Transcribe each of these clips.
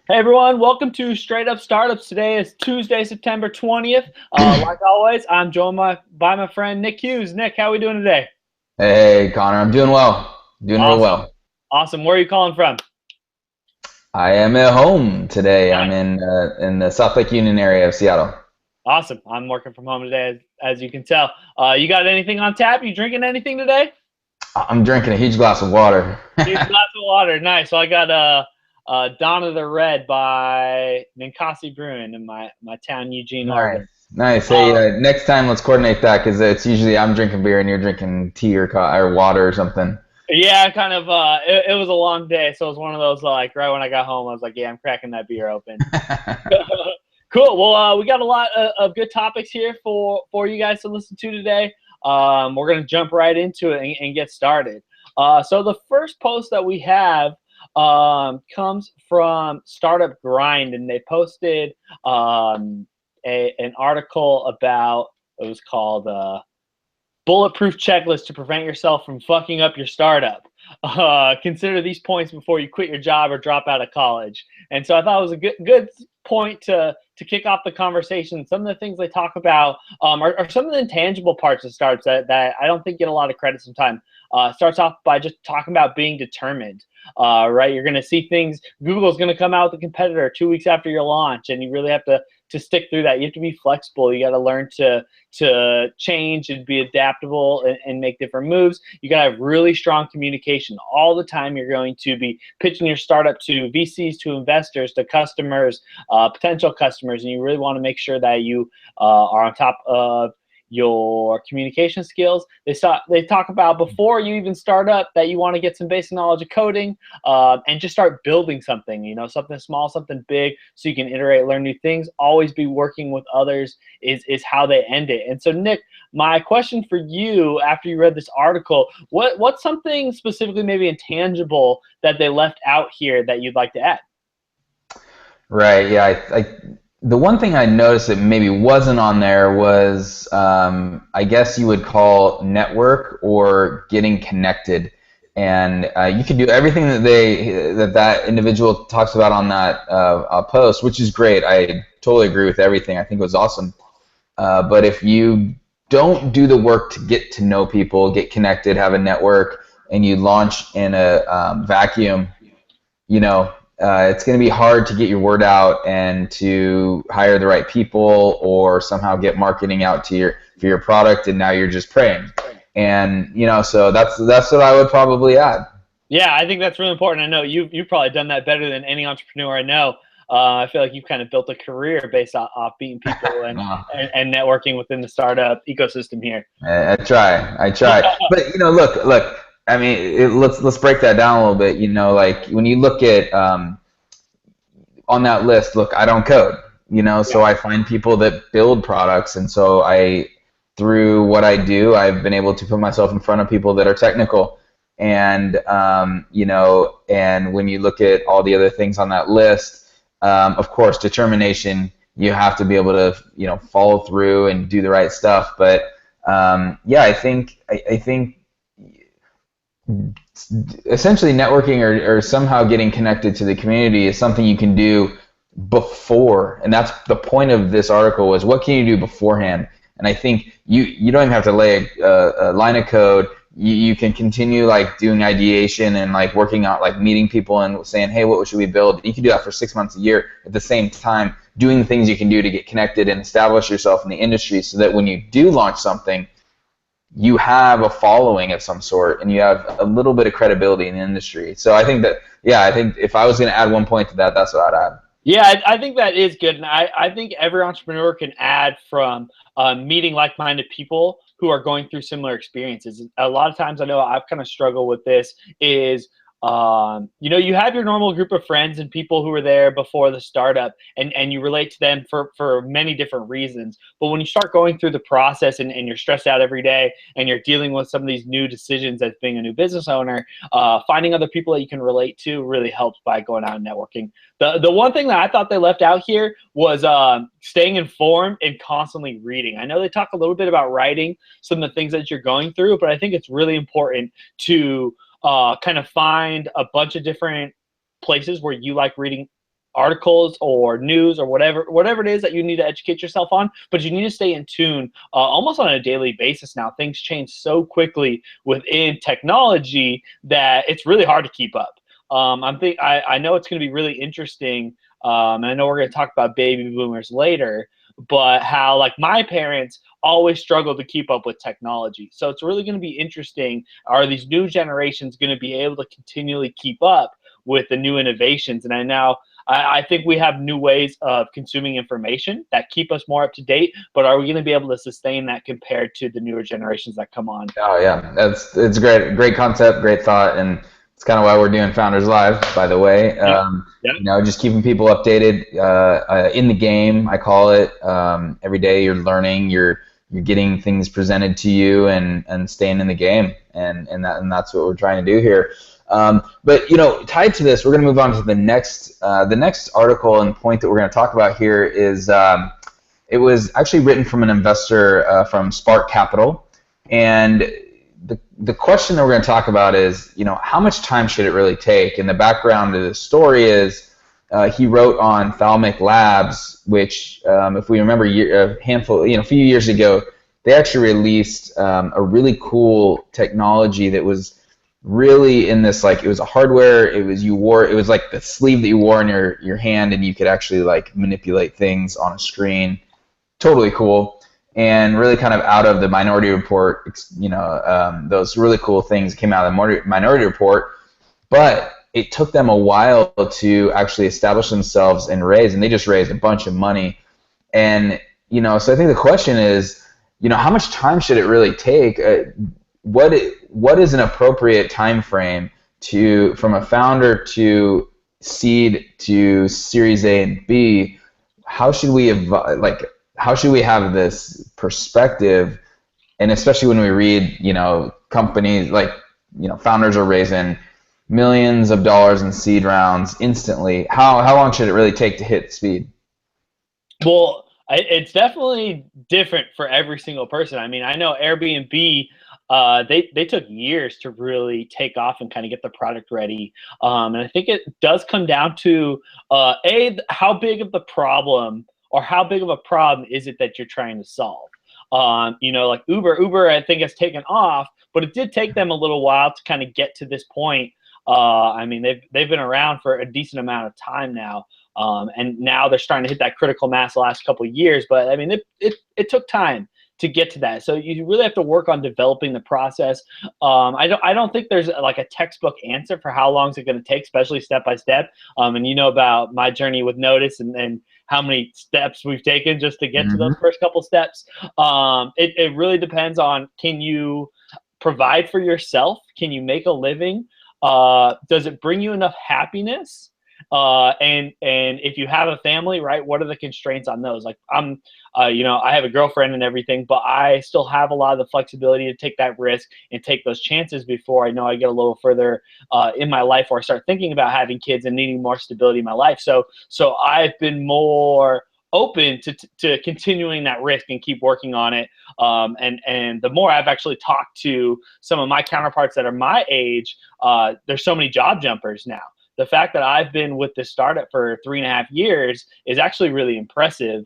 Hey everyone, welcome to Straight Up Startups. Today is Tuesday, September 20th. Like always, I'm joined by my friend Nick Hughes. Nick, how are we doing today? Hey, Connor, I'm doing well. Doing real Awesome. well. Awesome. Where are you calling from? I am at home today. I'm Nice. in the South Lake Union area of Seattle. Awesome. I'm working from home today, as you can tell. You got anything on tap? You drinking anything today? I'm drinking a huge glass of water. Huge glass of water. Nice. So I got Donna the Red by Ninkasi Brewing in my town, Eugene, Nice, Oregon. nice. Hey, Um, next time let's coordinate that because it's usually I'm drinking beer and you're drinking tea or water or something. Yeah, kind of. It was a long day, so it was one of those like right when I got home, I was like, "Yeah, I'm cracking that beer open." Cool. Well, we got a lot of good topics here for you guys to listen to today. We're gonna jump right into it and get started. So the first post that we have comes from Startup Grind, and they posted an article about it was called. Bulletproof checklist to prevent yourself from fucking up your startup. Consider these points before you quit your job or drop out of college. And so I thought it was a good point to kick off the conversation. Some of the things they talk about are some of the intangible parts of startups that I don't think get a lot of credit sometimes. Starts off by just talking about being determined. Right, you're going to see things. Google's going to come out with a competitor 2 weeks after your launch, and you really have to stick through that. You have to be flexible. You got to learn to change and be adaptable and make different moves. You got to have really strong communication all the time. You're going to be pitching your startup to VCs, to investors, to customers, potential customers, and you really want to make sure that you are on top of your communication skills. They talk about before you even start up that you want to get some basic knowledge of coding and just start building something, something small, something big, so you can iterate, learn new things. Always be working with others is how they end it. And so, Nick, my question for you after you read this article, what's something specifically maybe intangible that they left out here that you'd like to add? Right. Yeah. The one thing I noticed that maybe wasn't on there was, I guess you would call network or getting connected. And you could do everything that individual talks about on that post, which is great. I totally agree with everything. I think it was awesome. But if you don't do the work to get to know people, get connected, have a network, and you launch in a vacuum, it's going to be hard to get your word out and to hire the right people or somehow get marketing out for your product, and now you're just praying. And so that's what I would probably add. Yeah, I think that's really important. I know you've probably done that better than any entrepreneur I know. I feel like you've kind of built a career based off beating people Uh, and networking within the startup ecosystem here. I try. But look. I mean, let's break that down a little bit. Like when you look at on that list, look, I don't code. Yeah. So I find people that build products, and so through what I do, I've been able to put myself in front of people that are technical. And and when you look at all the other things on that list, of course, determination. You have to be able to follow through and do the right stuff. But yeah, I think essentially networking or somehow getting connected to the community is something you can do before, and that's the point of this article, was what can you do beforehand. And I think you don't even have to lay a line of code. You can continue like doing ideation and like working out, like meeting people and saying, hey, what should we build? You can do that for 6 months, a year, at the same time doing the things you can do to get connected and establish yourself in the industry, so that when you do launch something, you have a following of some sort and you have a little bit of credibility in the industry. So I think that, yeah, I think if I was going to add one point to that, that's what I'd add. Yeah, I think that is good. And I think every entrepreneur can add from meeting like-minded people who are going through similar experiences. A lot of times I know I've kind of struggled with this is, you have your normal group of friends and people who were there before the startup, and you relate to them for many different reasons. But when you start going through the process and you're stressed out every day and you're dealing with some of these new decisions as being a new business owner, finding other people that you can relate to really helps by going out and networking. The one thing that I thought they left out here was staying informed and constantly reading. I know they talk a little bit about writing some of the things that you're going through, but I think it's really important to kind of find a bunch of different places where you like reading articles or news or whatever it is that you need to educate yourself on, but you need to stay in tune almost on a daily basis now. Things change so quickly within technology that it's really hard to keep up. I know it's going to be really interesting, and I know we're going to talk about baby boomers later, but how like my parents always struggled to keep up with technology. So it's really going to be interesting. Are these new generations going to be able to continually keep up with the new innovations? And I think we have new ways of consuming information that keep us more up to date, but are we going to be able to sustain that compared to the newer generations that come on? Oh yeah, it's great concept, great thought, and it's kind of why we're doing Founders Live, by the way. Yep. Yep. Just keeping people updated in the game, I call it. Every day you're learning, you're getting things presented to you, and staying in the game, and that's what we're trying to do here. But tied to this, we're going to move on to the next article and point that we're going to talk about here is it was actually written from an investor from Spark Capital, and the question that we're going to talk about is how much time should it really take? And the background to the story is he wrote on Thalamic Labs, which if we remember a few years ago, they actually released a really cool technology that was really in this, like, it was a hardware, it was like the sleeve that you wore in your hand, and you could actually like manipulate things on a screen. Totally cool, and really kind of out of the Minority Report, those really cool things came out of the Minority Report, but it took them a while to actually establish themselves and they just raised a bunch of money. And so I think the question is, how much time should it really take? What is an appropriate time frame from a founder to seed to Series A and B? How should we have this perspective? And especially when we read, companies like, founders are raising millions of dollars in seed rounds instantly. How long should it really take to hit speed? Well, it's definitely different for every single person. I mean, I know Airbnb, they took years to really take off and kind of get the product ready. And I think it does come down to how big of the problem or how big of a problem is it that you're trying to solve? Like Uber, I think has taken off, but it did take them a little while to kind of get to this point. I mean, they've been around for a decent amount of time now, and now they're starting to hit that critical mass the last couple of years. But I mean, it took time to get to that, so you really have to work on developing the process. I don't think there's like a textbook answer for how long is it going to take, especially step by step. And about my journey with Notice and how many steps we've taken just to get to those first couple steps. It really depends on, can you provide for yourself? Can you make a living? Does it bring you enough happiness? And if you have a family, right, what are the constraints on those? Like I have a girlfriend and everything, but I still have a lot of the flexibility to take that risk and take those chances before I know I get a little further in my life, or I start thinking about having kids and needing more stability in my life. So I've been more open to continuing that risk and keep working on it. And the more I've actually talked to some of my counterparts that are my age, there's so many job jumpers now. The fact that I've been with this startup for 3.5 years is actually really impressive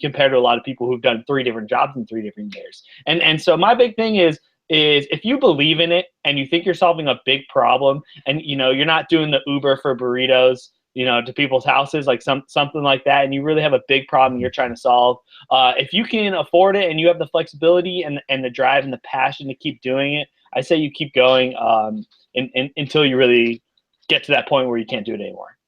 compared to a lot of people who've done 3 different jobs in 3 different years. And so my big thing is if you believe in it and you think you're solving a big problem, and you're not doing the Uber for burritos, to people's houses, like something like that, and you really have a big problem you're trying to solve, if you can afford it and you have the flexibility and the drive and the passion to keep doing it, I say you keep going until you really get to that point where you can't do it anymore.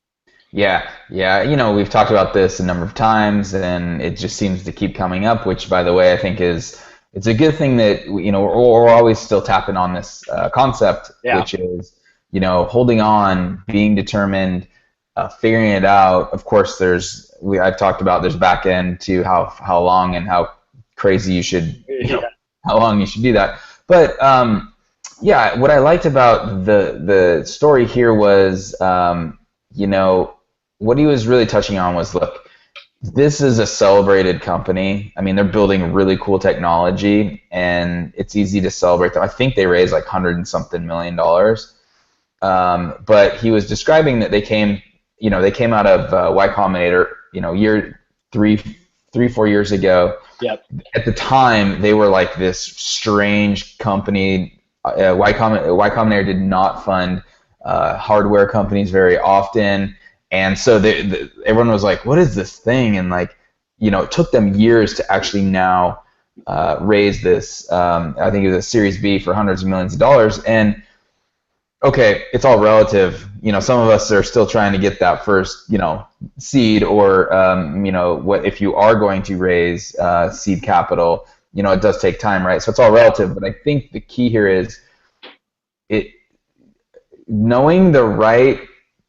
Yeah. We've talked about this a number of times, and it just seems to keep coming up, which, by the way, I think it's a good thing that we're always still tapping on this concept, which is holding on, being determined, figuring it out. Of course, I've talked about there's back end to how long and how crazy you should how long you should do that. But what I liked about the story here was what he was really touching on was, look, this is a celebrated company. I mean, they're building really cool technology, and it's easy to celebrate them. I think they raised like $100 and something million. But he was describing that they came they came out of Y Combinator, year 4 years ago. Yep. At the time, they were like this strange company. Y Combinator did not fund hardware companies very often, and so everyone was like, "What is this thing?" And like, it took them years to actually now raise this. I think it was a Series B for hundreds of millions of dollars. And okay, it's all relative. Some of us are still trying to get that first, seed, or what if you are going to raise seed capital, it does take time, right? So it's all relative. But I think the key here is knowing the right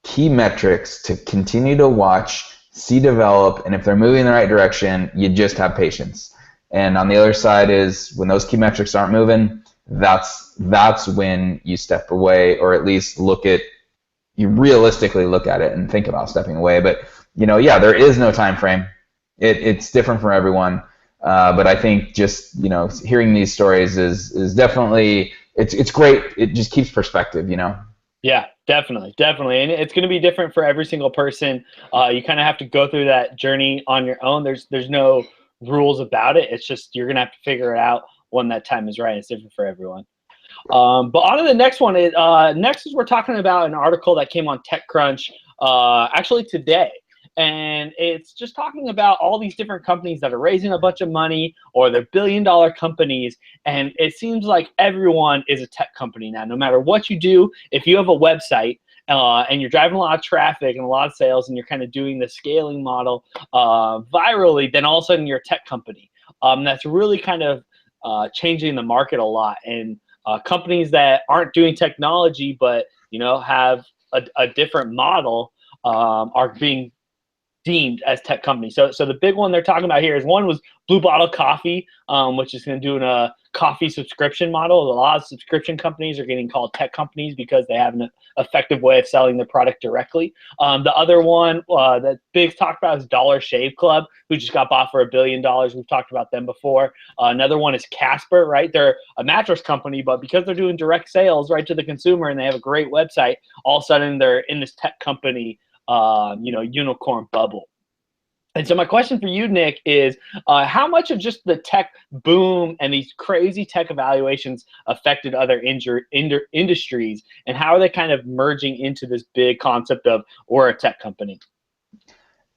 key metrics to continue to watch, see develop, and if they're moving in the right direction, you just have patience. And on the other side is when those key metrics aren't moving, that's when you step away, or at least you realistically look at it and think about stepping away. But there is no time frame. It's different for everyone. But I think just hearing these stories is definitely it's great. It just keeps perspective. Yeah, definitely, and it's going to be different for every single person. You kind of have to go through that journey on your own. There's no rules about it. It's just you're going to have to figure it out when that time is right. It's different for everyone. But on to the next one. Next is we're talking about an article that came on TechCrunch actually today. And it's just talking about all these different companies that are raising a bunch of money, or they're billion-dollar companies. And it seems like everyone is a tech company now. No matter what you do, if you have a website and you're driving a lot of traffic and a lot of sales, and you're kind of doing the scaling model virally, then all of a sudden you're a tech company. That's really kind of changing the market a lot. And companies that aren't doing technology but have a different model are being deemed as tech companies. So the big one they're talking about here is one was Blue Bottle Coffee, which is going to do a coffee subscription model. A lot of subscription companies are getting called tech companies because they have an effective way of selling their product directly. The other one that Biggs talked about is Dollar Shave Club, who just got bought for $1 billion. We've talked about them before. Another one is Casper, right? They're a mattress company, but because they're doing direct sales right to the consumer and they have a great website, all of a sudden they're in this tech company unicorn bubble. And so my question for you, Nick, is how much of just the tech boom and these crazy tech evaluations affected other industries, and how are they kind of merging into this big concept of we're a tech company?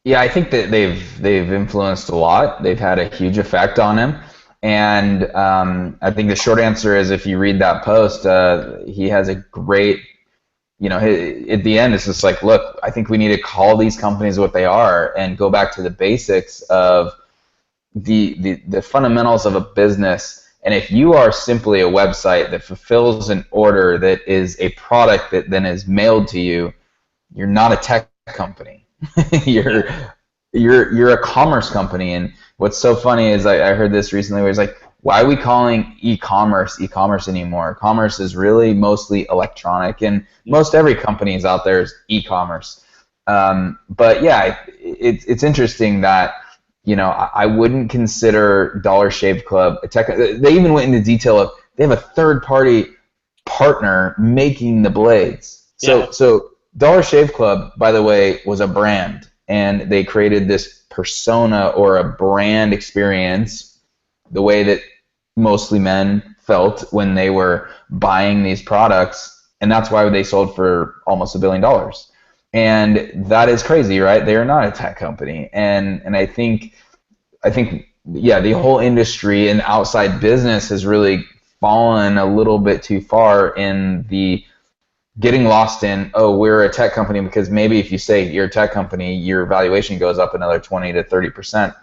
Yeah, I think that they've influenced a lot. They've had a huge effect on him. And I think the short answer is, if you read that post, he has a great at the end, it's just like, look, I think we need to call these companies what they are and go back to the basics of the fundamentals of a business. And if you are simply a website that fulfills an order that is a product that then is mailed to you, you're not a tech company. you're a commerce company. And what's so funny is I heard this recently where it's like, why are we calling e-commerce anymore? Commerce is really mostly electronic, and most every company is out there is e-commerce. But yeah, it's interesting that I wouldn't consider Dollar Shave Club a tech. They even went into detail of they have a third-party partner making the blades. So Dollar Shave Club, by the way, was a brand, and they created this persona or a brand experience, the way that mostly men felt when they were buying these products, and that's why they sold for almost $1 billion. And that is crazy, right? They are not a tech company. And I think yeah, the whole industry and outside business has really fallen a little bit too far in the getting lost in, oh, we're a tech company, because maybe if you say you're a tech company, your valuation goes up another 20 to 30%.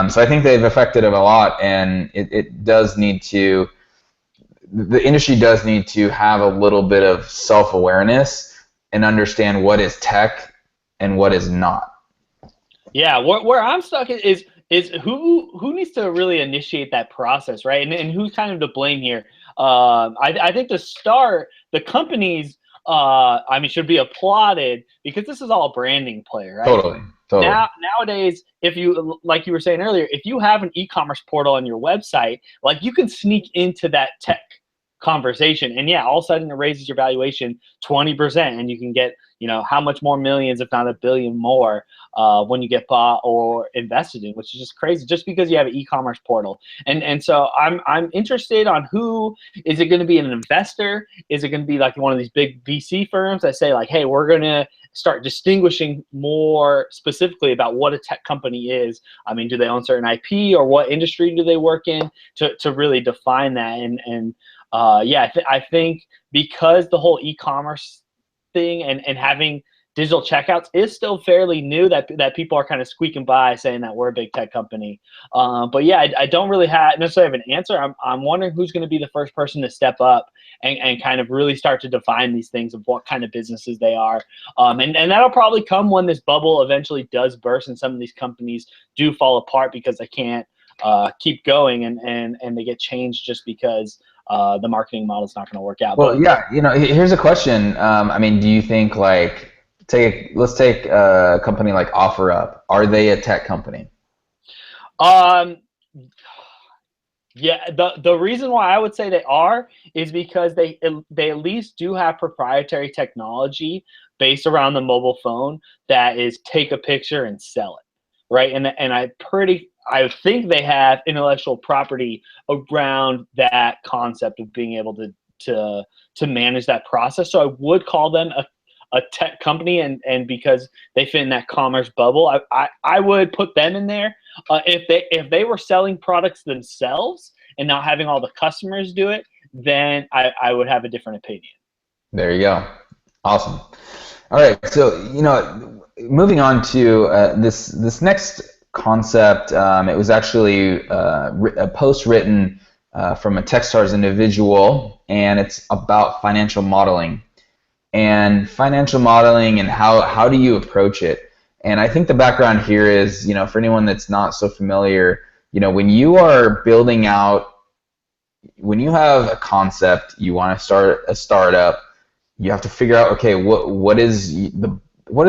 So I think they've affected it a lot, and it does need to, the industry does need to have a little bit of self-awareness and understand what is tech and what is not. Yeah, where I'm stuck is who needs to really initiate that process, right? And who's kind of to blame here? I think to start, the companies, should be applauded, because this is all a branding play, right? Totally. Nowadays, if you, like you were saying earlier, if you have an e-commerce portal on your website, like, you can sneak into that tech conversation. And yeah, all of a sudden it raises your valuation 20%, and you can get, how much more millions, if not a billion more, when you get bought or invested in, which is just crazy, just because you have an e-commerce portal. And so I'm interested on who is it going to be. An investor? Is it going to be like one of these big VC firms that say like, hey, we're going to start distinguishing more specifically about what a tech company is? I mean, do they own certain IP, or what industry do they work in, to really define that? And I think because the whole e-commerce thing and having digital checkouts is still fairly new, that people are kind of squeaking by saying that we're a big tech company. But yeah, I don't really necessarily have an answer. I'm wondering who's going to be the first person to step up and kind of really start to define these things of what kind of businesses they are. And that'll probably come when this bubble eventually does burst and some of these companies do fall apart because they can't keep going, and they get changed just because the marketing model is not going to work out. Well, yeah, here's a question. I mean, do you think like let's take a company like OfferUp. Are they a tech company? Yeah, the reason why I would say they are is because they at least do have proprietary technology based around the mobile phone that is take a picture and sell it, right? And I think they have intellectual property around that concept of being able to manage that process. So I would call them a tech company, and because they fit in that commerce bubble, I would put them in there. If they were selling products themselves and not having all the customers do it, then I would have a different opinion. There you go. Awesome. All right. So, moving on to this next concept, it was actually a post written from a Techstars individual, and it's about financial modeling. And financial modeling, and how do you approach it? And I think the background here is, for anyone that's not so familiar, when you are building out, when you have a concept, you want to start a startup, you have to figure out, okay, what is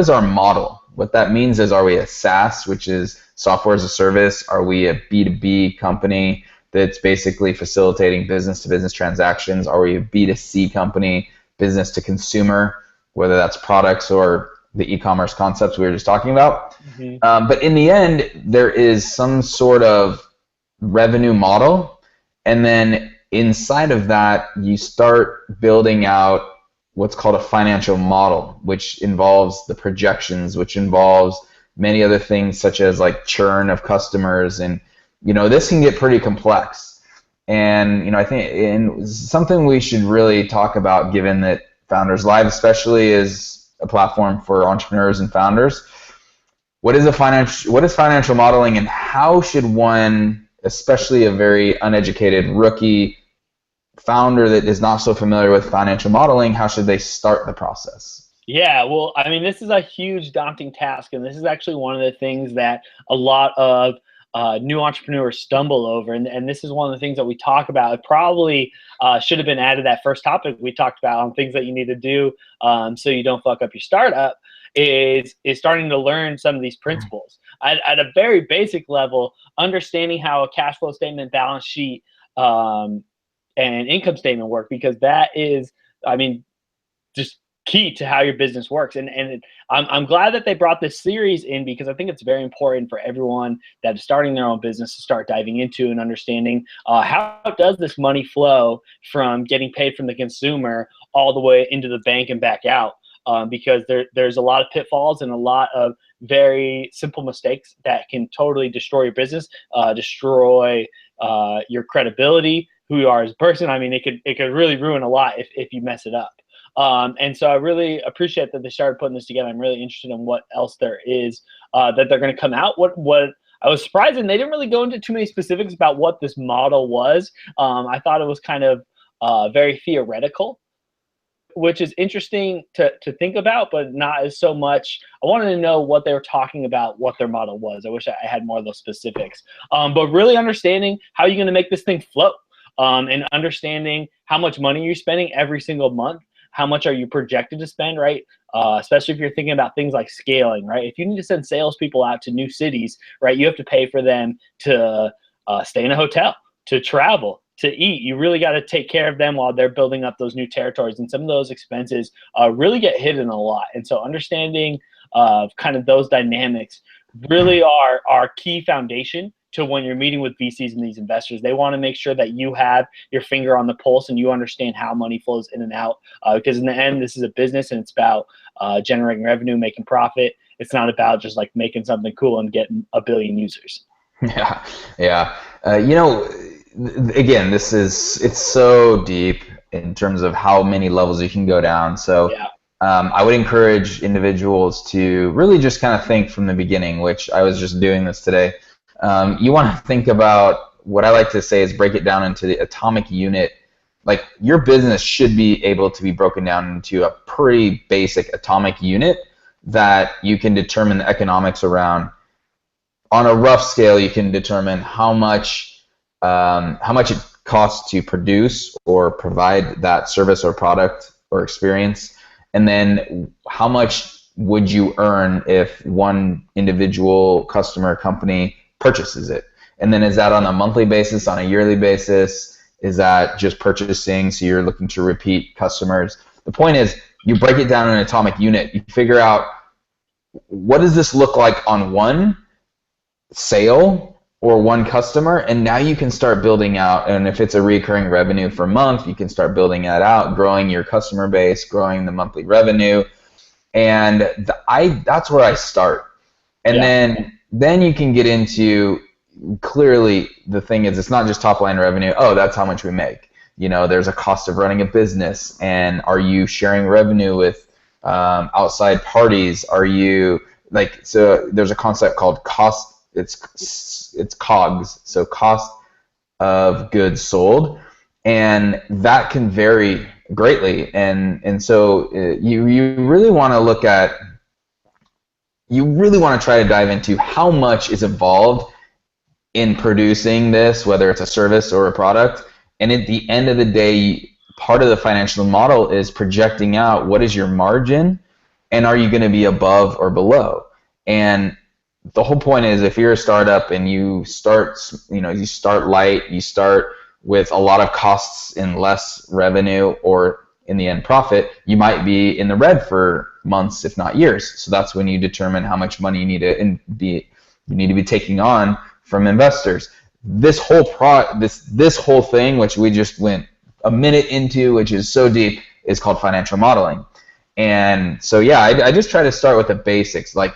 our model? What that means is, are we a SaaS, which is software as a service? Are we a B2B company that's basically facilitating business-to-business transactions? Are we a B2C company, business to consumer, whether that's products or the e-commerce concepts we were just talking about? Mm-hmm. But in the end, there is some sort of revenue model, and then inside of that, you start building out what's called a financial model, which involves the projections, which involves many other things such as like churn of customers, and this can get pretty complex. And I think something we should really talk about, given that Founders Live especially is a platform for entrepreneurs and founders. What is financial modeling, and how should one, especially a very uneducated rookie founder that is not so familiar with financial modeling, how should they start the process? Yeah, well, I mean, this is a huge daunting task, and this is actually one of the things that a lot of new entrepreneurs stumble over, and this is one of the things that we talk about. It probably should have been added that first topic we talked about on things that you need to do so you don't fuck up your startup, is starting to learn some of these principles at a very basic level, understanding how a cash flow statement, balance sheet, and income statement work, because that is, I mean, just key to how your business works. And I'm glad that they brought this series in, because I think it's very important for everyone that is starting their own business to start diving into and understanding how does this money flow from getting paid from the consumer all the way into the bank and back out, because there's a lot of pitfalls and a lot of very simple mistakes that can totally destroy your business, destroy your credibility, who you are as a person. I mean, it could really ruin a lot if you mess it up. And so I really appreciate that they started putting this together. I'm really interested in what else there is that they're going to come out. What I was surprised, and they didn't really go into too many specifics about what this model was. I thought it was kind of very theoretical, which is interesting to think about, but not as so much. I wanted to know what they were talking about, what their model was. I wish I had more of those specifics. But really understanding how you're going to make this thing flow, and understanding how much money you're spending every single month. How much are you projected to spend, right? Especially if you're thinking about things like scaling, right? If you need to send salespeople out to new cities, right, you have to pay for them to stay in a hotel, to travel, to eat. You really got to take care of them while they're building up those new territories, and some of those expenses really get hidden a lot. And so understanding kind of those dynamics really are key foundation to when you're meeting with VCs and these investors. They want to make sure that you have your finger on the pulse and you understand how money flows in and out, because in the end, this is a business and it's about generating revenue, making profit. It's not about just like making something cool and getting a billion users. Yeah, yeah. Again, it's so deep in terms of how many levels you can go down. So Yeah. I would encourage individuals to really just kind of think from the beginning, which I was just doing this today. You want to think about, what I like to say is break it down into the atomic unit. Like, your business should be able to be broken down into a pretty basic atomic unit that you can determine the economics around. On a rough scale, you can determine how much it costs to produce or provide that service or product or experience, and then how much would you earn if one individual customer company purchases it. And then is that on a monthly basis, on a yearly basis? Is that just purchasing, so you're looking to repeat customers? The point is, you break it down in an atomic unit. You figure out, what does this look like on one sale or one customer, and now you can start building out. And if it's a recurring revenue per month, you can start building that out, growing your customer base, growing the monthly revenue. And that's where I start. And then you can get into, clearly the thing is, it's not just top line revenue. Oh, that's how much we make. There's a cost of running a business, and are you sharing revenue with outside parties? Are you so there's a concept called cost. It's COGS, so cost of goods sold, and that can vary greatly. And so you really want to look at, you really want to try to dive into how much is involved in producing this, whether it's a service or a product. And at the end of the day, part of the financial model is projecting out, what is your margin, and are you going to be above or below? And the whole point is, if you're a startup and you start light, you start with a lot of costs and less revenue, or in the end profit, you might be in the red for months, if not years. So that's when you determine how much money you need to be taking on from investors. This whole this whole thing, which we just went a minute into, which is so deep, is called financial modeling. And so yeah, I just try to start with the basics. Like,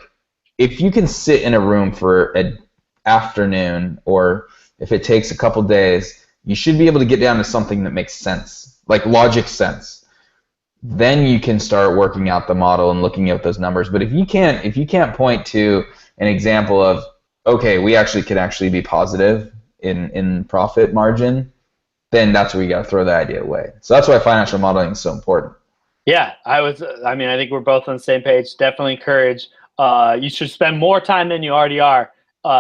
if you can sit in a room for an afternoon, or if it takes a couple days, you should be able to get down to something that makes sense, like logic sense. Then you can start working out the model and looking at those numbers. But if you can't point to an example of, okay, we could actually be positive in profit margin, then that's where you got to throw the idea away. So that's why financial modeling is so important. Yeah, I think we're both on the same page. Definitely encourage. You should spend more time than you already are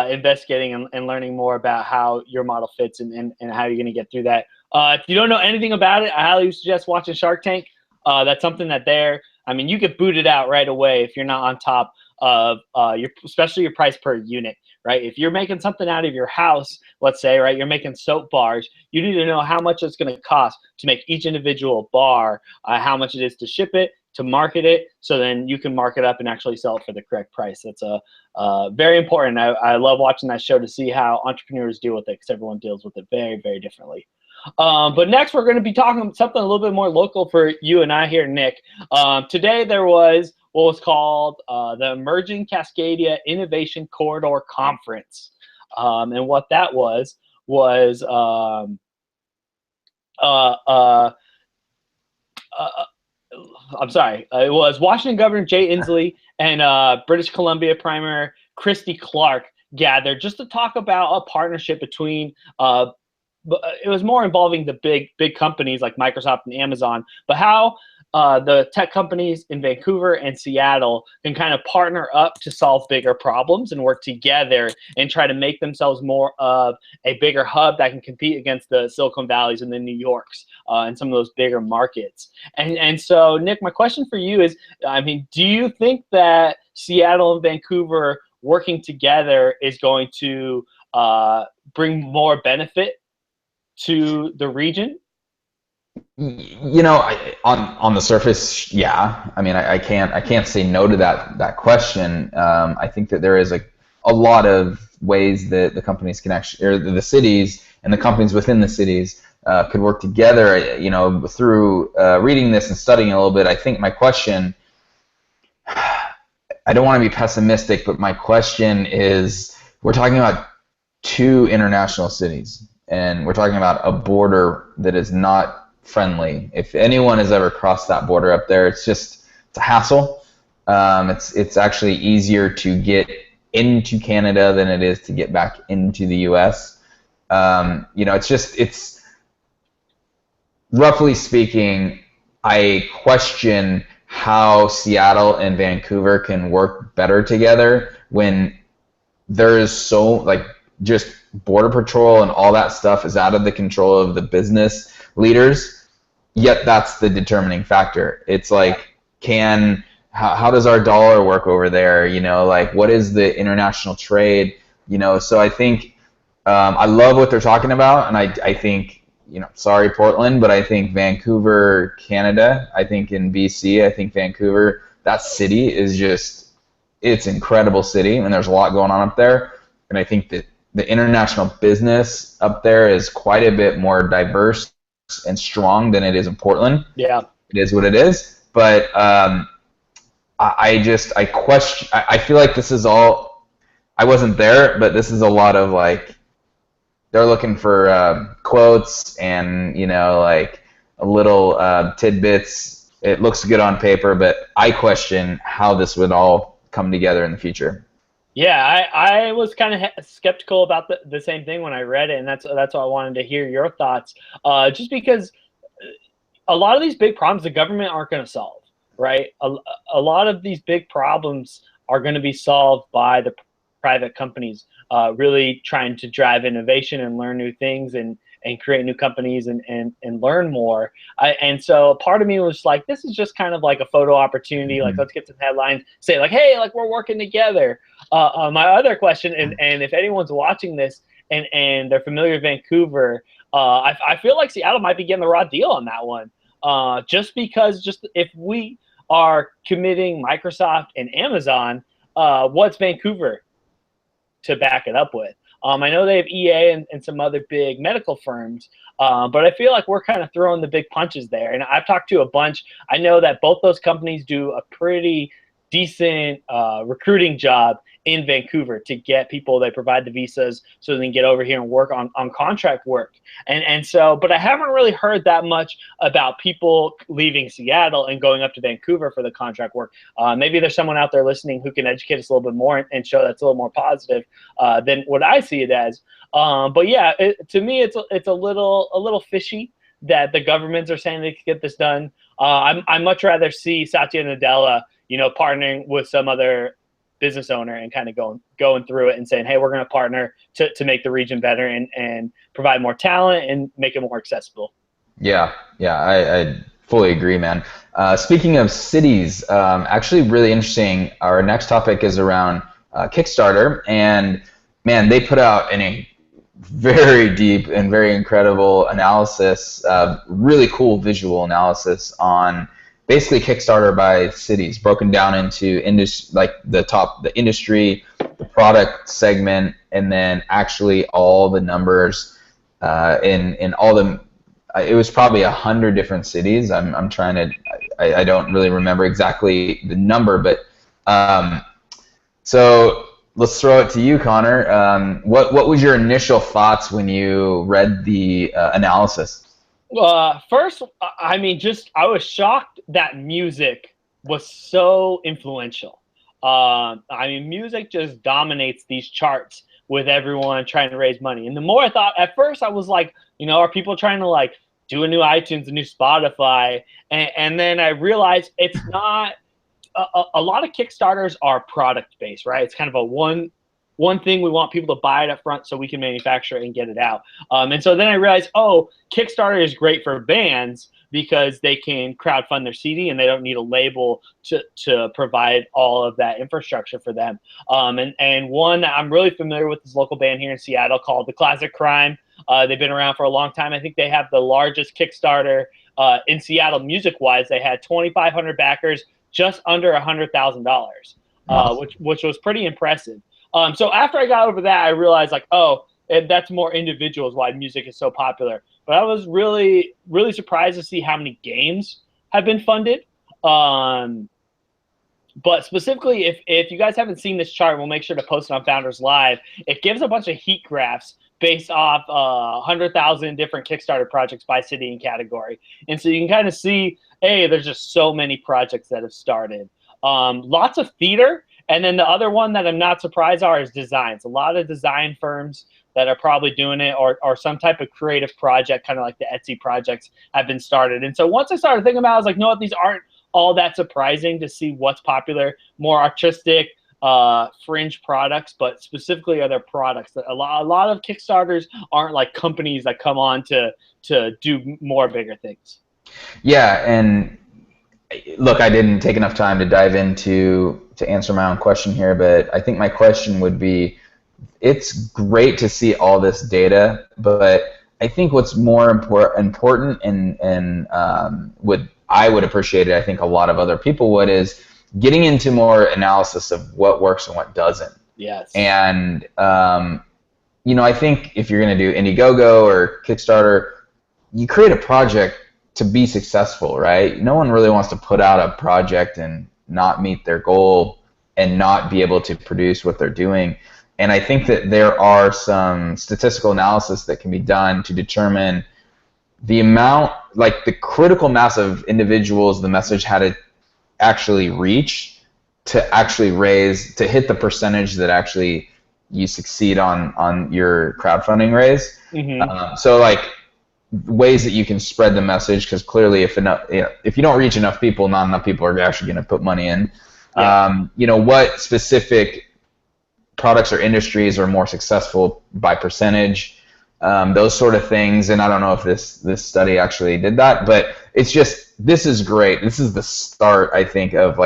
investigating and learning more about how your model fits and how you're going to get through that. If you don't know anything about it, I highly suggest watching Shark Tank. That's something that you get booted out right away if you're not on top of especially your price per unit, right? If you're making something out of your house, let's say, right, you're making soap bars, you need to know how much it's going to cost to make each individual bar, how much it is to ship it, to market it, so then you can mark it up and actually sell it for the correct price. That's very important. I love watching that show to see how entrepreneurs deal with it, because everyone deals with it very, very differently. But next, we're going to be talking something a little bit more local for you and I here, Nick. Today, there was what was called the Emerging Cascadia Innovation Corridor Conference. And what that was I'm sorry, it was Washington Governor Jay Inslee and British Columbia Premier Christy Clark gathered just to talk about a partnership between it was more involving the big companies like Microsoft and Amazon, but how the tech companies in Vancouver and Seattle can kind of partner up to solve bigger problems and work together and try to make themselves more of a bigger hub that can compete against the Silicon Valleys and the New Yorks and some of those bigger markets. And so, Nick, my question for you is, do you think that Seattle and Vancouver working together is going to bring more benefit to the region? You know, on the surface, yeah. I mean, I can't say no to that question. I think that there is a lot of ways that the companies can actually, or the cities and the companies within the cities could work together. You know, through reading this and studying a little bit, I think my question, I don't want to be pessimistic, but my question is, we're talking about two international cities, and we're talking about a border that is not friendly. If anyone has ever crossed that border up there, it's a hassle. It's actually easier to get into Canada than it is to get back into the U.S. You know, it's roughly speaking, I question how Seattle and Vancouver can work better together when there is so, like, just border patrol and all that stuff is out of the control of the business leaders, yet that's the determining factor. It's like, how does our dollar work over there? You know, like, what is the international trade? You know, so I think I love what they're talking about, and I think, you know, sorry Portland, but I think Vancouver, Canada, I think in BC, I think Vancouver, that city is just, it's an incredible city, and there's a lot going on up there. And I think that the international business up there is quite a bit more diverse and strong than it is in Portland. Yeah. It is what it is. But I question, I feel like this is all, I wasn't there, but this is a lot of, like, they're looking for quotes and, you know, like a little tidbits. It looks good on paper, but I question how this would all come together in the future. Yeah, I was kind of skeptical about the same thing when I read it, and that's why I wanted to hear your thoughts. Just because a lot of these big problems the government aren't going to solve, right? A lot of these big problems are going to be solved by the private companies really trying to drive innovation and learn new things and create new companies and learn more. And so part of me was like, this is just kind of like a photo opportunity. Like, let's get some headlines, say like, hey, like, we're working together. My other question, and if anyone's watching this and they're familiar with Vancouver, I feel like Seattle might be getting the raw deal on that one. Just because if we are committing Microsoft and Amazon, what's Vancouver to back it up with? I know they have EA and some other big medical firms, but I feel like we're kind of throwing the big punches there. And I've talked to a bunch. I know that both those companies do a pretty decent recruiting job in Vancouver to get people. They provide the visas so they can get over here and work on contract work. And so, but I haven't really heard that much about people leaving Seattle and going up to Vancouver for the contract work. Maybe there's someone out there listening who can educate us a little bit more and show that's a little more positive than what I see it as. But yeah, to me, it's a little fishy that the governments are saying they can get this done. I'd much rather see Satya Nadella, you know, partnering with some other business owner and kind of going through it and saying, hey, we're going to partner to make the region better and provide more talent and make it more accessible. Yeah, I fully agree, man. Speaking of cities, actually really interesting. Our next topic is around Kickstarter, and man, they put out a very deep and very incredible analysis, really cool visual analysis on basically Kickstarter by cities, broken down into like the industry, the product segment, and then actually all the numbers in all the. It was probably 100 different cities. I'm trying to. I don't really remember exactly the number, but so let's throw it to you, Connor. What was your initial thoughts when you read the analysis? First, I mean, I was shocked that music was so influential. I mean, music just dominates these charts with everyone trying to raise money. And the more I thought, at first I was like, you know, are people trying to like do a new iTunes, a new Spotify? And then I realized it's not. A lot of Kickstarters are product based, right? It's kind of a one thing. We want people to buy it up front so we can manufacture it and get it out. And so then I realized, oh, Kickstarter is great for bands because they can crowdfund their CD and they don't need a label to provide all of that infrastructure for them. And one that I'm really familiar with is a local band here in Seattle called The Classic Crime. They've been around for a long time. I think they have the largest Kickstarter in Seattle music-wise. They had 2,500 backers, just under $100,000, Awesome. which was pretty impressive. So after I got over that, I realized like, oh, that's more individuals why music is so popular. But I was really, really surprised to see how many games have been funded. But specifically, if you guys haven't seen this chart, we'll make sure to post it on Founders Live. It gives a bunch of heat graphs based off 100,000 different Kickstarter projects by city and category. And so you can kind of see, hey, there's just so many projects that have started. Lots of theater. And then the other one that I'm not surprised is designs. A lot of design firms that are probably doing it, or some type of creative project, kind of like the Etsy projects have been started. And so once I started thinking about it, I was like, no, these aren't all that surprising to see what's popular, more artistic, fringe products, but specifically other products. A lot of Kickstarters aren't like companies that come on to do more bigger things. Yeah, and look, I didn't take enough time to dive into to answer my own question here, but I think my question would be, it's great to see all this data, but I think what's more important and I would appreciate it, I think a lot of other people would, is getting into more analysis of what works and what doesn't. Yes. And I think if you're going to do Indiegogo or Kickstarter, you create a project to be successful, right? No one really wants to put out a project and not meet their goal and not be able to produce what they're doing. And I think that there are some statistical analysis that can be done to determine the amount, like the critical mass of individuals the message had to actually reach to actually raise, to hit the percentage that actually you succeed on your crowdfunding raise. Mm-hmm. So like ways that you can spread the message, because clearly if you don't reach enough people, not enough people are actually going to put money in. Yeah. What specific products or industries are more successful by percentage, those sort of things. And I don't know if this study actually did that, but it's just, this is great. This is the start, I think, of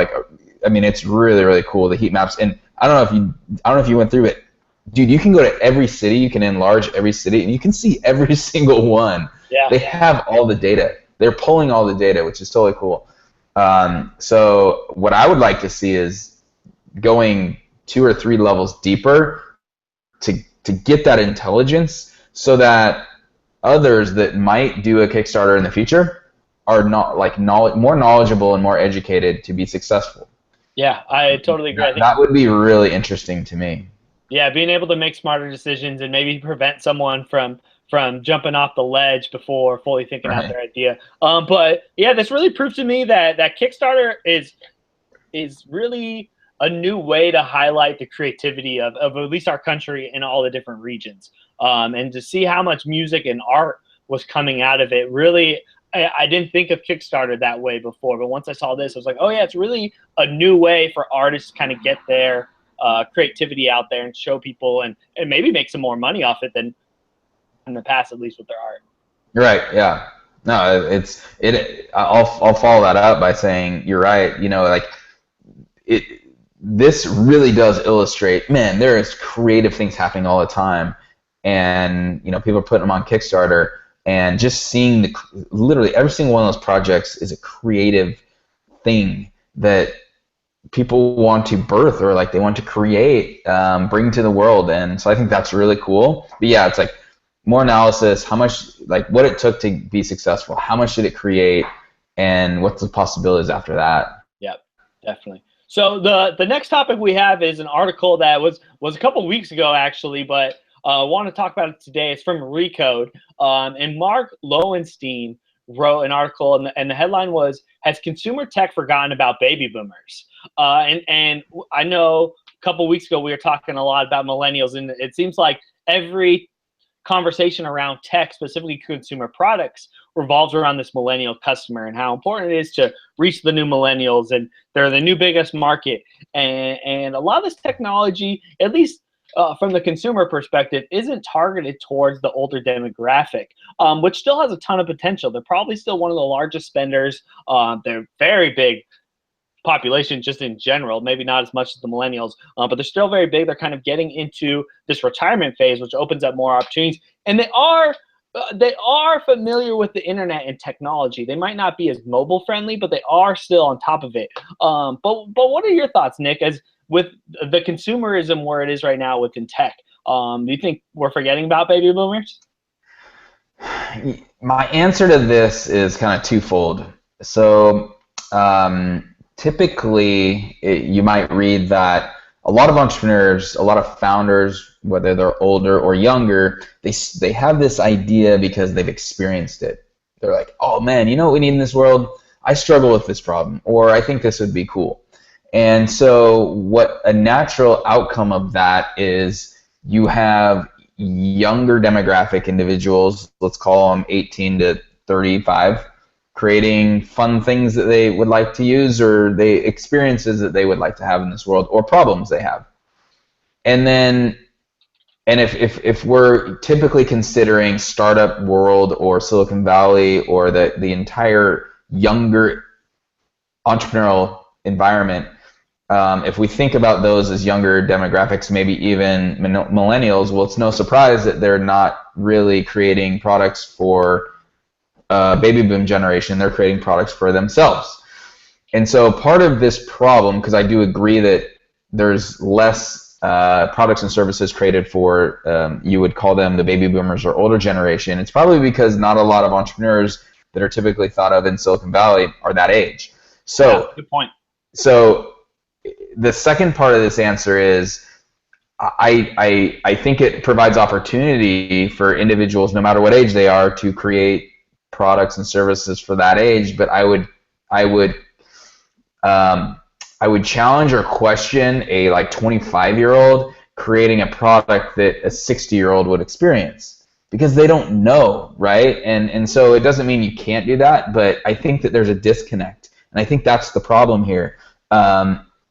it's really, really cool, the heat maps. And I don't know if you went through it, dude. You can go to every city, you can enlarge every city, and you can see every single one. Yeah. They have all the data. They're pulling all the data, which is totally cool. So what I would like to see is going 2 or 3 levels deeper to get that intelligence, so that others that might do a Kickstarter in the future are not more knowledgeable and more educated to be successful. Yeah, I totally agree. That would be really interesting to me. Yeah, being able to make smarter decisions and maybe prevent someone from jumping off the ledge before fully thinking out their idea. But yeah, this really proves to me that Kickstarter is really a new way to highlight the creativity of at least our country in all the different regions. And to see how much music and art was coming out of it, really, I didn't think of Kickstarter that way before. But once I saw this, I was like, oh yeah, it's really a new way for artists to kind of get their creativity out there and show people and maybe make some more money off it than in the past, at least with their art. Right. Yeah. No, I'll follow that up by saying you're right. This really does illustrate, man, there is creative things happening all the time, and people are putting them on Kickstarter, and just seeing literally every single one of those projects is a creative thing that people want to birth, or like they want to create, bring to the world. And so I think that's really cool. But yeah, it's like more analysis, how much, like what it took to be successful, how much did it create, and what's the possibilities after that. Yep, definitely. So the next topic we have is an article that was a couple weeks ago actually, but I want to talk about it today. It's from Recode, and Mark Lowenstein wrote an article, and the headline was, "Has consumer tech forgotten about baby boomers?" And I know a couple weeks ago we were talking a lot about millennials, and it seems like every conversation around tech, specifically consumer products, revolves around this millennial customer and how important it is to reach the new millennials, and they're the new biggest market. And a lot of this technology, at least from the consumer perspective, isn't targeted towards the older demographic, which still has a ton of potential. They're probably still one of the largest spenders. They're very big population just in general, maybe not as much as the millennials, but they're still very big. They're kind of getting into this retirement phase, which opens up more opportunities. And they are familiar with the internet and technology. They might not be as mobile friendly, but they are still on top of it. But what are your thoughts, Nick, as with the consumerism where it is right now within tech? Do you think we're forgetting about baby boomers? My answer to this is kind of twofold. So typically, you might read that a lot of entrepreneurs, a lot of founders, whether they're older or younger, they have this idea because they've experienced it. They're like, oh man, you know what we need in this world? I struggle with this problem, or I think this would be cool. And so what a natural outcome of that is you have younger demographic individuals, let's call them 18 to 35, creating fun things that they would like to use, or the experiences that they would like to have in this world, or problems they have. And then, and if we're typically considering startup world or Silicon Valley or the entire younger entrepreneurial environment, if we think about those as younger demographics, maybe even millennials, well, it's no surprise that they're not really creating products for baby boom generation. They're creating products for themselves. And so part of this problem, because I do agree that there's less products and services created for, you would call them the baby boomers or older generation, it's probably because not a lot of entrepreneurs that are typically thought of in Silicon Valley are that age. So, yeah, good point. So the second part of this answer is I think it provides opportunity for individuals, no matter what age they are, to create products and services for that age. But I would challenge or question a like 25-year-old creating a product that a 60-year-old would experience, because they don't know, right? And so it doesn't mean you can't do that, but I think that there's a disconnect, and I think that's the problem here.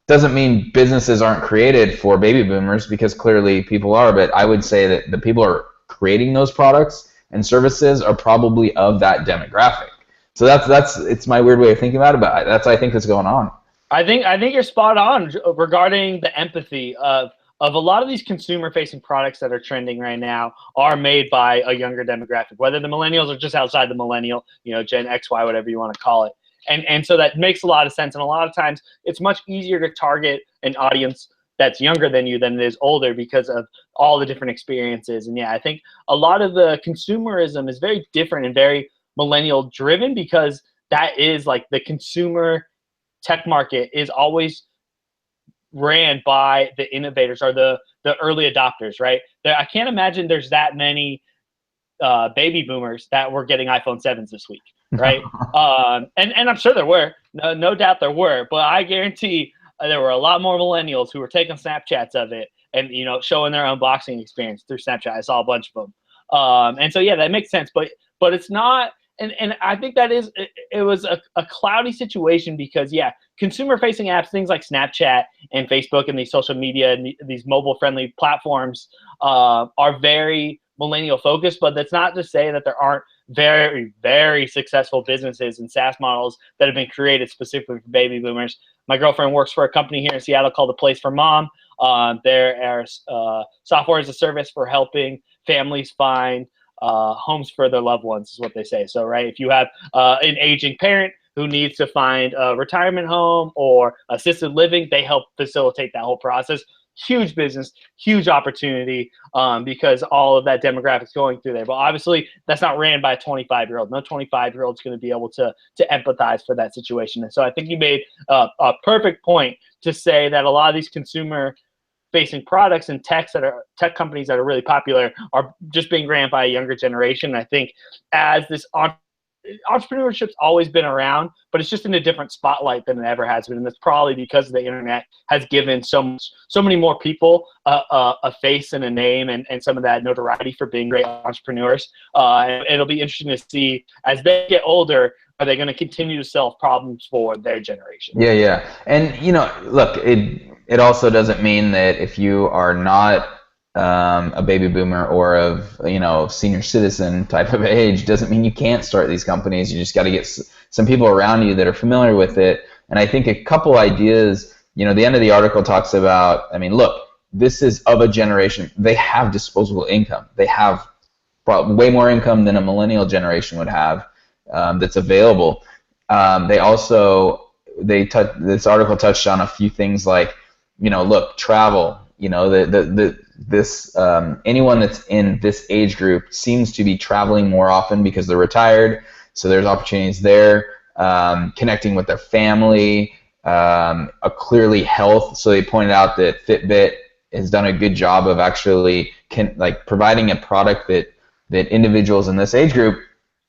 Doesn't mean businesses aren't created for baby boomers, because clearly people are, but I would say that the people who are creating those products and services are probably of that demographic. So that's it's my weird way of thinking about it, but that's I think what's going on. I think you're spot on regarding the empathy of a lot of these consumer-facing products that are trending right now are made by a younger demographic, whether the millennials are just outside the millennial, Gen X, Y, whatever you want to call it. And so that makes a lot of sense. And a lot of times it's much easier to target an audience that's younger than you than it is older, because of all the different experiences. And yeah, I think a lot of the consumerism is very different and very millennial driven, because that is like the consumer tech market is always ran by the innovators or the early adopters, right? I can't imagine there's that many baby boomers that were getting iPhone 7s this week. Right. And I'm sure there were, no doubt there were, but I guarantee there were a lot more millennials who were taking Snapchats of it and, showing their unboxing experience through Snapchat. I saw a bunch of them. And so, yeah, that makes sense, but it's not. And I think that it was a cloudy situation, because, yeah, consumer facing apps, things like Snapchat and Facebook and these social media and these mobile friendly platforms are very millennial focused, but that's not to say that there aren't very, very successful businesses and SaaS models that have been created specifically for baby boomers. My girlfriend works for a company here in Seattle called The Place for Mom. There are software as a service for helping families find homes for their loved ones, is what they say. So, right, if you have an aging parent who needs to find a retirement home or assisted living, they help facilitate that whole process. Huge business, huge opportunity, because all of that demographics going through there. But obviously, that's not ran by a 25-year-old. No 25-year-old is going to be able to empathize for that situation. And so I think you made a perfect point to say that a lot of these consumer-facing products and tech companies that are really popular are just being ran by a younger generation. And I think as this entrepreneurship's always been around, but it's just in a different spotlight than it ever has been. And that's probably because the internet has given so many more people a face and a name and some of that notoriety for being great entrepreneurs. And it'll be interesting to see as they get older, are they going to continue to solve problems for their generation? Yeah. And, look, it also doesn't mean that if you are not a baby boomer or of senior citizen type of age, doesn't mean you can't start these companies. You just got to get some people around you that are familiar with it And I think a couple ideas, the end of the article talks about, I mean, look, this is of a generation. They have disposable income. They have way more income than a millennial generation would have, that's available. This article touched on a few things like, look, travel. Anyone that's in this age group seems to be traveling more often because they're retired. So there's opportunities there, connecting with their family, clearly health. So they pointed out that Fitbit has done a good job of actually providing a product that individuals in this age group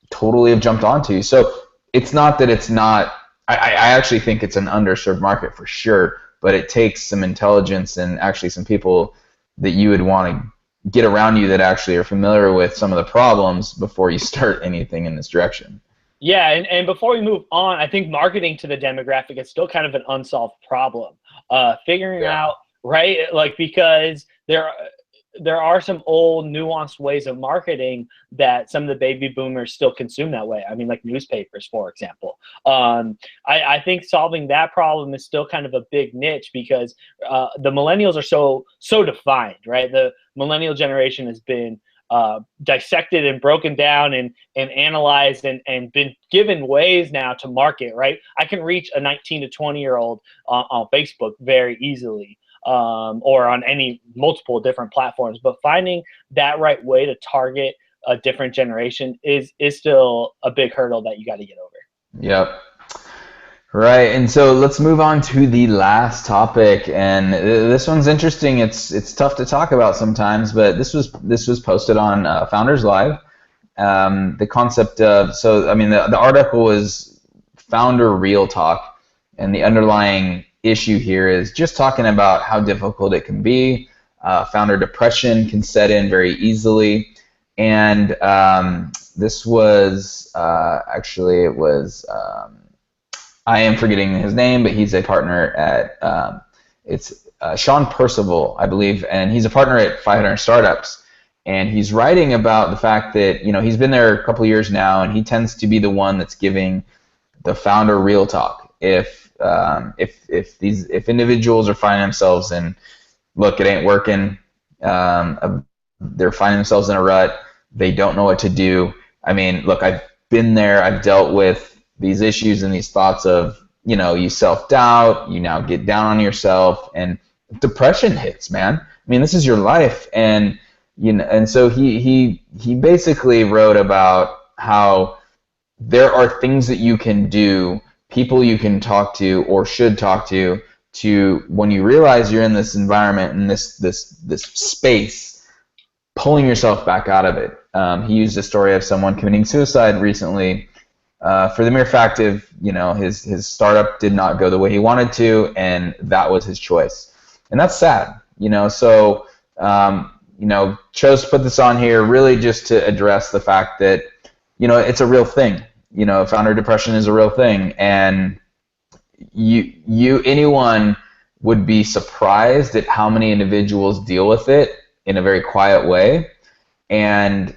totally have jumped onto. So it's not that it's not, I actually think it's an underserved market for sure, but it takes some intelligence and actually some people that you would want to get around you that actually are familiar with some of the problems before you start anything in this direction. Yeah, and before we move on, I think marketing to the demographic is still kind of an unsolved problem. Figuring out, right, because there are some old nuanced ways of marketing that some of the baby boomers still consume that way. I mean, like newspapers, for example. I think solving that problem is still kind of a big niche because the millennials are so defined, right? The millennial generation has been dissected and broken down and analyzed and been given ways now to market, right? I can reach a 19 to 20-year-old on Facebook very easily. Or on any multiple different platforms, but finding that right way to target a different generation is still a big hurdle that you got to get over. Yep. Right, and so let's move on to the last topic, and this one's interesting. It's tough to talk about sometimes, but this was posted on Founders Live. The concept of the article was founder real talk, and the underlying issue here is just talking about how difficult it can be. Founder depression can set in very easily, and this was I am forgetting his name, but he's a partner at it's Sean Percival, I believe, and he's a partner at 500 Startups, and he's writing about the fact that he's been there a couple of years now, and he tends to be the one that's giving the founder real talk. If individuals are finding themselves in, look, it ain't working, they're finding themselves in a rut, they don't know what to do. I mean, look, I've been there, I've dealt with these issues and these thoughts of, you self-doubt, you now get down on yourself, and depression hits, man. I mean, this is your life, and and so he basically wrote about how there are things that you can do, people you can talk to or should talk to when you realize you're in this environment and this space, pulling yourself back out of it. He used a story of someone committing suicide recently for the mere fact of his startup did not go the way he wanted to, and that was his choice, and that's sad. So chose to put this on here really just to address the fact that it's a real thing. Founder depression is a real thing, and anyone would be surprised at how many individuals deal with it in a very quiet way. And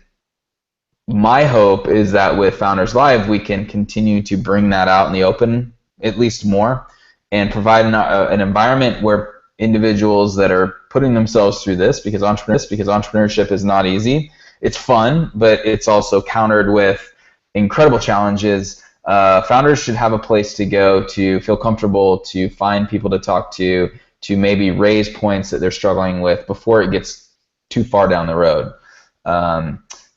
my hope is that with Founders Live, we can continue to bring that out in the open, at least more, and provide an environment where individuals that are putting themselves through this, because entrepreneurship is not easy. It's fun, but it's also countered with incredible challenges. Founders should have a place to go to feel comfortable, to find people to talk to maybe raise points that they're struggling with before it gets too far down the road.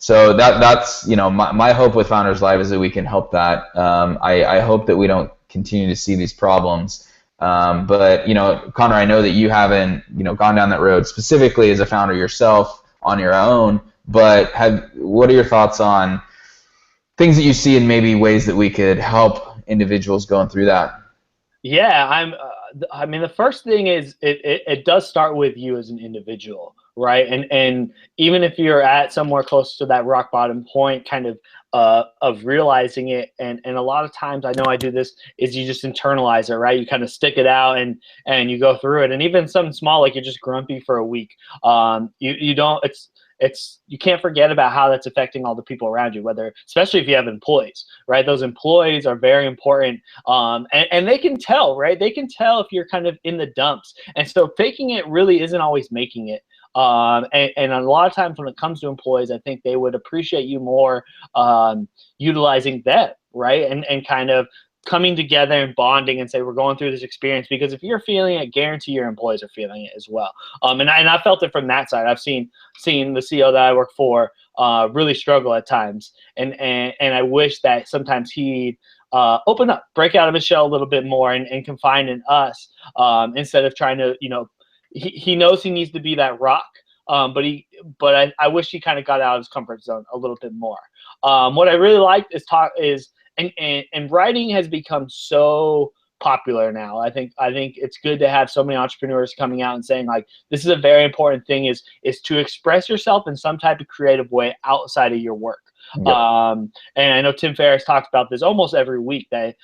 So that's my hope with Founders Live is that we can help that. I hope that we don't continue to see these problems. But Connor, I know that you haven't gone down that road specifically as a founder yourself on your own. But what are your thoughts on things that you see and maybe ways that we could help individuals going through that? Yeah, I mean, the first thing is it does start with you as an individual, right? And even if you're at somewhere close to that rock bottom point, kind of realizing it, and a lot of times I know I do this, is you just internalize it, right? You kind of stick it out and you go through it, and even something small like you're just grumpy for a week. You don't. you can't forget about how that's affecting all the people around you, especially if you have employees, right? Those employees are very important. And they can tell, right? They can tell if you're kind of in the dumps. And so faking it really isn't always making it. And a lot of times when it comes to employees, I think they would appreciate you more utilizing them, right? And kind of coming together and bonding and say, we're going through this experience, because if you're feeling it, guarantee your employees are feeling it as well. And I felt it from that side. I've seen the CEO that I work for really struggle at times. And I wish that sometimes he'd open up, break out of his shell a little bit more and confide in us instead of trying to, he knows he needs to be that rock. But I wish he kind of got out of his comfort zone a little bit more. What I really liked is and writing has become so popular now. I think it's good to have so many entrepreneurs coming out and saying, like, this is a very important thing, is to express yourself in some type of creative way outside of your work. Yep. And I know Tim Ferriss talks about this almost every week, that,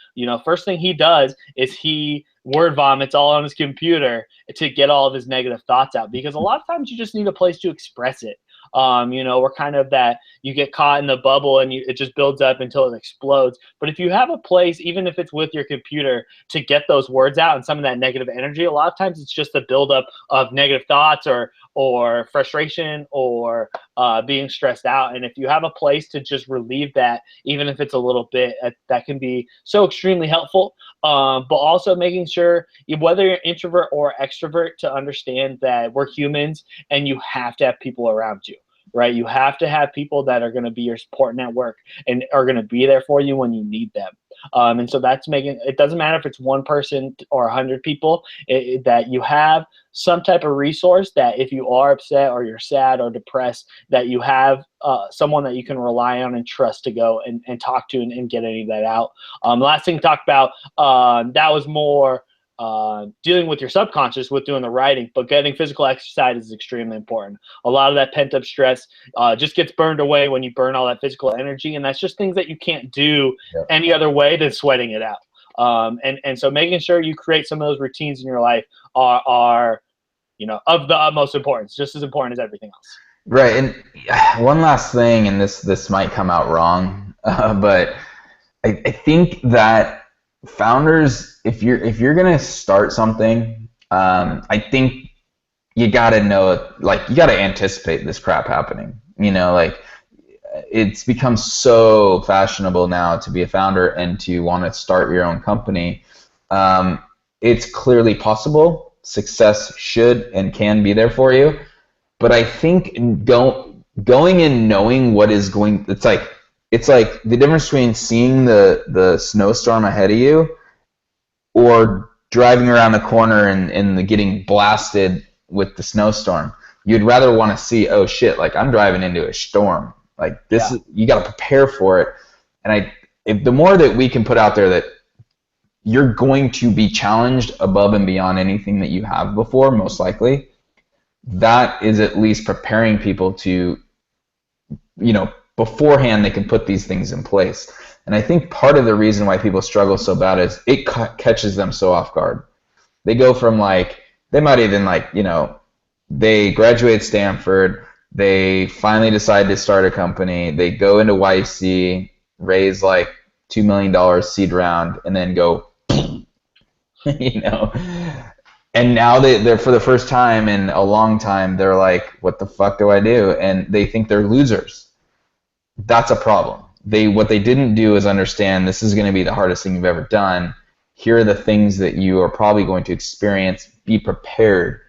first thing he does is he word vomits all on his computer to get all of his negative thoughts out, because a lot of times you just need a place to express it. We're kind of that, you get caught in the bubble and it just builds up until it explodes. But if you have a place, even if it's with your computer, to get those words out and some of that negative energy, a lot of times it's just a buildup of negative thoughts or frustration or being stressed out. And if you have a place to just relieve that, even if it's a little bit, that can be so extremely helpful. But also making sure, whether you're introvert or extrovert, to understand that we're humans and you have to have people around you, right? You have to have people that are going to be your support network and are going to be there for you when you need them. And so that's making, it doesn't matter if it's one person or 100 people, that you have some type of resource that if you are upset or you're sad or depressed, that you have someone that you can rely on and trust to go and talk to and get any of that out. Last thing to talk about, that was more dealing with your subconscious with doing the writing, but getting physical exercise is extremely important. A lot of that pent up stress just gets burned away when you burn all that physical energy, and that's just things that you can't do any other way than sweating it out. And so making sure you create some of those routines in your life are of the utmost importance, just as important as everything else. Right. And one last thing, and this might come out wrong, but I think that founders, if you're gonna start something, I think you gotta know, like, you gotta anticipate this crap happening. Like, it's become so fashionable now to be a founder and to want to start your own company. It's clearly possible. Success should and can be there for you, but I think going in knowing what is going, it's like the difference between seeing the snowstorm ahead of you or driving around the corner and getting blasted with the snowstorm. You'd rather want to see, oh shit, like, I'm driving into a storm. Like, this is, you got to prepare for it. And if the more that we can put out there that you're going to be challenged above and beyond anything that you have before, most likely, that is at least preparing people to, beforehand they can put these things in place. And I think part of the reason why people struggle so bad is it catches them so off guard. They go from, like, they might even, like, they graduate Stanford, they finally decide to start a company, they go into YC, raise like $2 million seed round, and then go, and now they're for the first time in a long time, they're like, what the fuck do I do? And they think they're losers. That's a problem. What they didn't do is understand, this is going to be the hardest thing you've ever done. Here are the things that you are probably going to experience. Be prepared.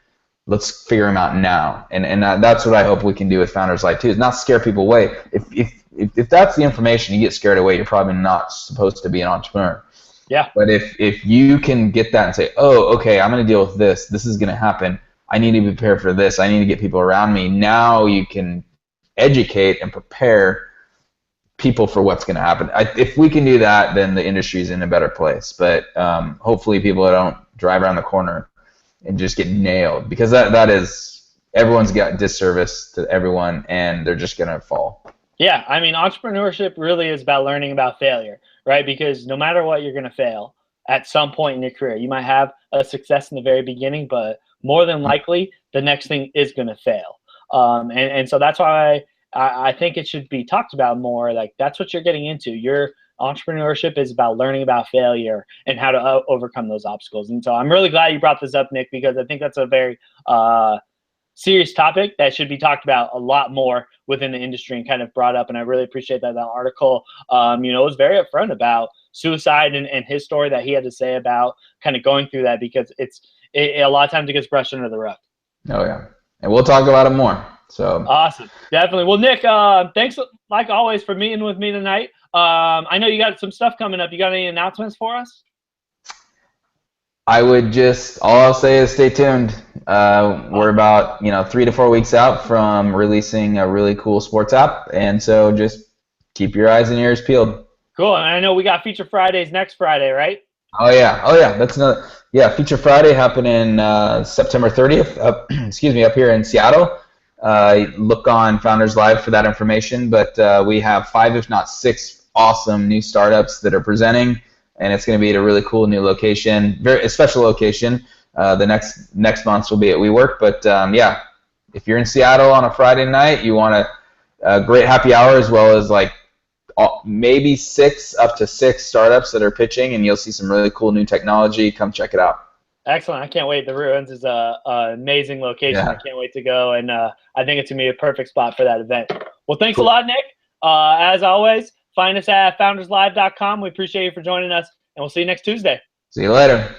Let's figure them out now. And that's what I hope we can do with Founders Life too, is not scare people away. If that's the information, you get scared away, you're probably not supposed to be an entrepreneur. Yeah. But if you can get that and say, oh, okay, I'm going to deal with this. This is going to happen. I need to be prepared for this. I need to get people around me. Now you can educate and prepare people for what's going to happen. If we can do that, then the industry is in a better place. But hopefully people don't drive around the corner and just get nailed, because that is, everyone's got disservice to everyone, and they're just going to fall. Yeah, I mean, entrepreneurship really is about learning about failure, right? Because no matter what, you're going to fail at some point in your career. You might have a success in the very beginning, but more than likely, the next thing is going to fail. And so that's why I think it should be talked about more. Like, that's what you're getting into. Your entrepreneurship is about learning about failure and how to overcome those obstacles. And so I'm really glad you brought this up, Nick, because I think that's a very serious topic that should be talked about a lot more within the industry and kind of brought up. And I really appreciate that article, was very upfront about suicide and his story that he had to say about kind of going through that, because a lot of times it gets brushed under the rug. Oh yeah, and we'll talk about it more. So awesome, definitely. Well, Nick, thanks like always for meeting with me tonight. I know you got some stuff coming up. You got any announcements for us? All I'll say is stay tuned. We're about 3 to 4 weeks out from releasing a really cool sports app, and so just keep your eyes and ears peeled. Cool. And I know we got Feature Fridays next Friday, right? Oh yeah. That's another. Yeah, Feature Friday happening September 30th. Up here in Seattle. Look on Founders Live for that information. But we have 5, if not 6, awesome new startups that are presenting. And it's going to be at a really cool new location, a special location. The next month will be at WeWork. But if you're in Seattle on a Friday night, you want a great happy hour, as well as like maybe up to 6 startups that are pitching, and you'll see some really cool new technology. Come check it out. Excellent. I can't wait. The Ruins is an amazing location. Yeah. I can't wait to go, and I think it's going to be a perfect spot for that event. Well, thanks a lot, Nick. As always, find us at founderslive.com. We appreciate you for joining us, and we'll see you next Tuesday. See you later.